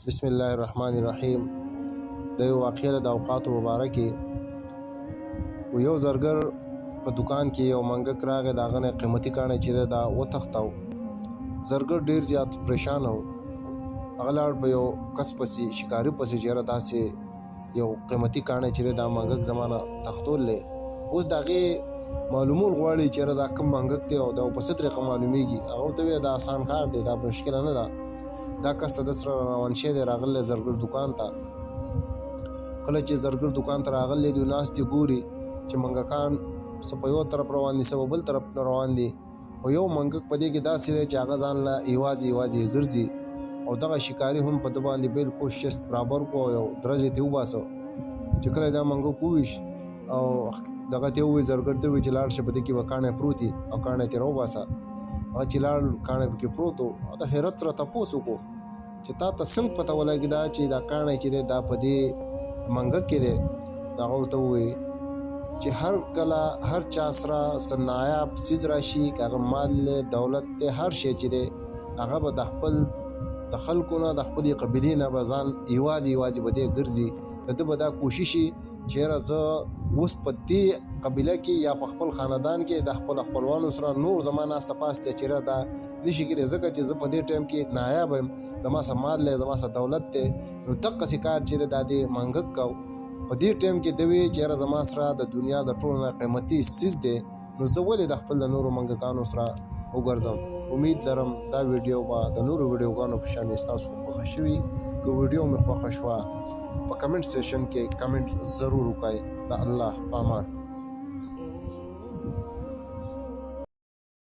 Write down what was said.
بسم الله الرحمن الرحیم. د یو واقعه د اوقاتو مبارکې و یو زرګر په دکان کې یو منګک راغی، د هغه نه قیمتي کاڼی چې دا وتښتاو. زرګر ډیر زیات پریشان و. هغه لاړ په یو کس پسې، شکاري پسې، چې یاره داسې یو قیمتي کاڼی چې دا منګک زمانه تښتولی. اوس د هغې معلومول غواړي چې یاره دا کوم منګک دی او دا په څه طریقه معلومیږي. هغه ورته وویل دا اسان کار دی، دا مشکله نه ده. دا کس ته د سره روان شوی دی، راغلی زرګر دکان ته. کله چې زرګر دکان ته راغلی دی، ناست دی، ګوري چې منګکان څه په یو طرف روان دي، څه په بل طرف روان دي. او یو منګک په دې کې داسې دی چې هغه ځان له یوازې ګرځي. او دغه شکاري هم په ده باندې بالکل شست برابر کو او یو درجې ته وباسه. چې کله دا منګک وویش او دغه ته ووایي، زرګر ته ووایي چې لاړ شه، په دې کې به کاڼی پروت وي او کاڼی ترې راوباسه. هغه چې لاړ، کاڼی پکې پروت و. د حیرت سره تپوس وکړو چې تا ته څنګه پته ولګېده چې دا کاڼی چې دی دا په دې منګک کې دی. هغه ورته ووایي چې هر کله هر چا سره څه نایاب څیز راشي، که هغه مال دی، دولت دی، هر شی چې دی، هغه به د خلکو نه، د خپلې قبیلې نه به ځان یوازې به دی ګرځي. د ده به دا کوشش وي چې یاره زه اوس په دې قبیله کې یا په خپل خاندان کې د خپل خپلوانو سره نور زما ناسته پاسته چې یاره دا نشي کېدی، ځکه چې زه په دې ټایم کې نایاب یم، زما سره مال دی، زما سره دولت دی. نو دقسې کار چې دا د منګک کو په دې ټایم کې دوی چې یاره زما سره د دنیا د ټولو نه قیمتي څیز دی، نو زه ولې د خپل د نورو منګکانو سره وګرځم. امید لرم دا ویډیو به د نورو ویډیوګانو په شان ستاسو خوښه شوي. که ویډیو مې خوښه شوه، په کمنټ سیشن کې کمنټ ضرور وکړئ. د الله په امان.